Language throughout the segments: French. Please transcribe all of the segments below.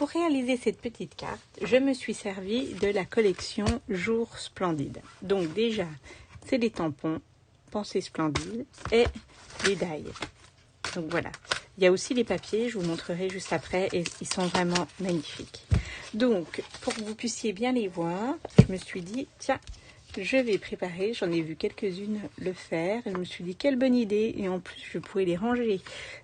pour réaliser cette petite carte, je me suis servi de la collection Jour Splendide. Donc déjà, c'est les tampons, Pensée Splendide et les die. Donc voilà. Il y a aussi les papiers, je vous montrerai juste après, et ils sont vraiment magnifiques. Donc, pour que vous puissiez bien les voir, je me suis dit, tiens, je vais préparer, j'en ai vu quelques-unes le faire, et je me suis dit, quelle bonne idée, et en plus, je pourrais les ranger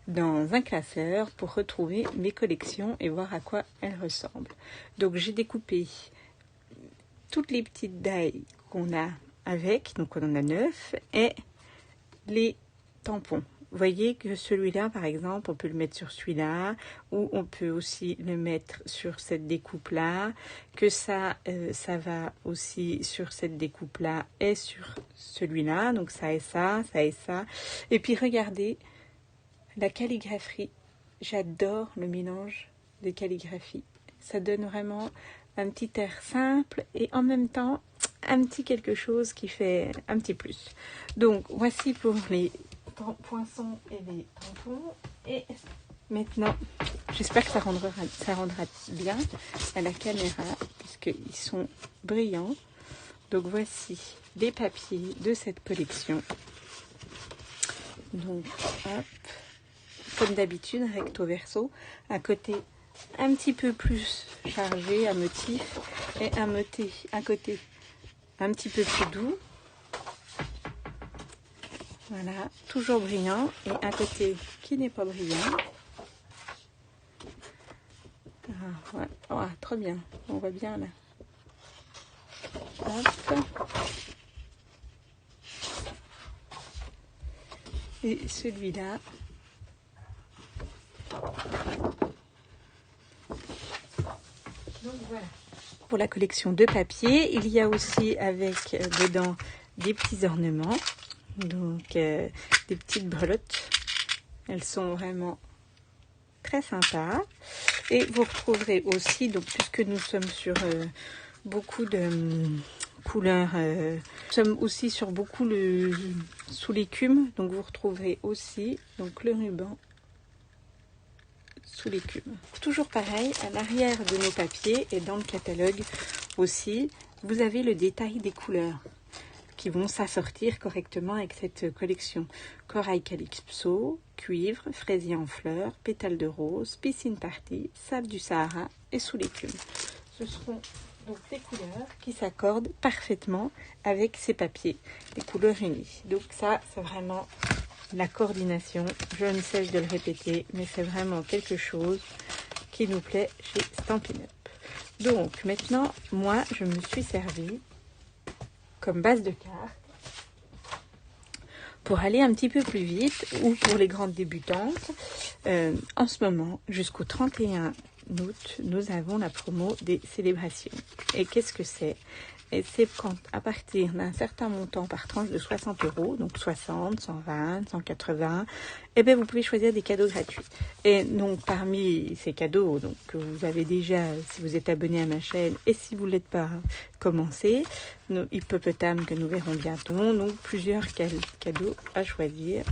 dans un classeur pour retrouver mes collections et voir à quoi elles ressemblent. Donc, j'ai découpé toutes les petites die qu'on a avec, donc on en a 9, et les tampons. Vous voyez que celui-là, par exemple, on peut le mettre sur celui-là, ou on peut aussi le mettre sur cette découpe-là, que ça va aussi sur cette découpe-là et sur celui-là, donc ça et ça, ça et ça. Et puis regardez, la calligraphie, j'adore le mélange de calligraphie. Ça donne vraiment un petit air simple et en même temps, un petit quelque chose qui fait un petit plus. Donc, voici pour les poinçons et les tampons. Et maintenant, j'espère que ça rendra bien à la caméra puisqu'ils sont brillants. Donc voici les papiers de cette collection. Donc hop, comme d'habitude recto verso, un côté un petit peu plus chargé à motif et un côté un petit peu plus doux. Voilà, toujours brillant, et un côté qui n'est pas brillant. Ah, ouais. Oh, trop bien, on voit bien là. Hop. Et celui-là. Donc voilà. Pour la collection de papier, il y a aussi avec dedans des petits ornements. Donc des petites brelottes, elles sont vraiment très sympas. Et vous retrouverez aussi, donc puisque nous sommes sur beaucoup de couleurs, nous sommes aussi sur beaucoup sous l'écume, donc vous retrouverez aussi donc le ruban sous l'écume. Toujours pareil, à l'arrière de nos papiers et dans le catalogue aussi, vous avez le détail des couleurs qui vont s'assortir correctement avec cette collection. Corail calypso, cuivre, fraisier en fleurs, pétales de rose, piscine party, sable du Sahara et sous l'écume. Ce seront donc les couleurs qui s'accordent parfaitement avec ces papiers, les couleurs unies. Donc ça, c'est vraiment la coordination. Je ne cesse de le répéter, mais c'est vraiment quelque chose qui nous plaît chez Stampin' Up. Donc maintenant, moi, je me suis servi comme base de carte pour aller un petit peu plus vite, ou pour les grandes débutantes. En ce moment, jusqu'au 31 août, nous avons la promo des célébrations. Et qu'est-ce que c'est? Et c'est quand, à partir d'un certain montant par tranche de 60 €, donc 60, 120, 180, et bien vous pouvez choisir des cadeaux gratuits. Et donc parmi ces cadeaux, donc que vous avez déjà, si vous êtes abonné à ma chaîne, et si vous ne l'êtes pas, commencé, nos hippopotames que nous verrons bientôt, donc plusieurs cadeaux à choisir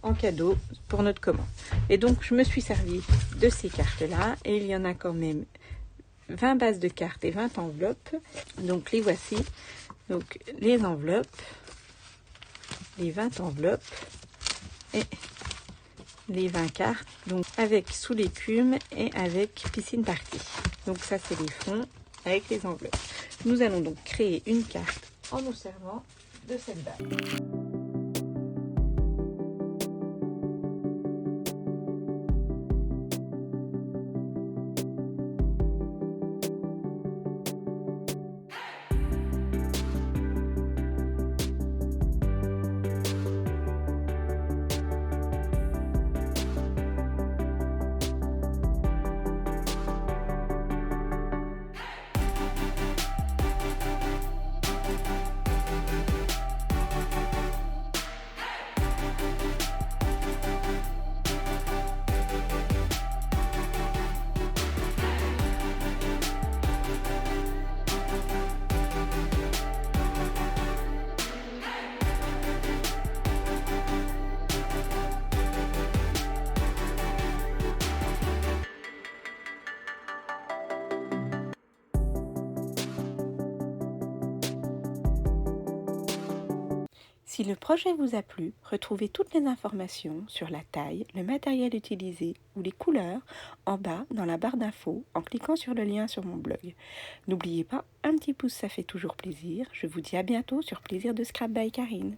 en cadeau pour notre commande. Et donc je me suis servi de ces cartes-là, et il y en a quand même 20 bases de cartes et 20 enveloppes. Donc les voici. Donc les enveloppes, les 20 enveloppes et les 20 cartes. Donc avec sous l'écume et avec piscine party. Donc ça, c'est les fonds avec les enveloppes. Nous allons donc créer une carte en nous servant de cette base. Si le projet vous a plu, retrouvez toutes les informations sur la taille, le matériel utilisé ou les couleurs en bas dans la barre d'infos en cliquant sur le lien sur mon blog. N'oubliez pas, un petit pouce ça fait toujours plaisir. Je vous dis à bientôt sur Plaisir de Scrap by Karine.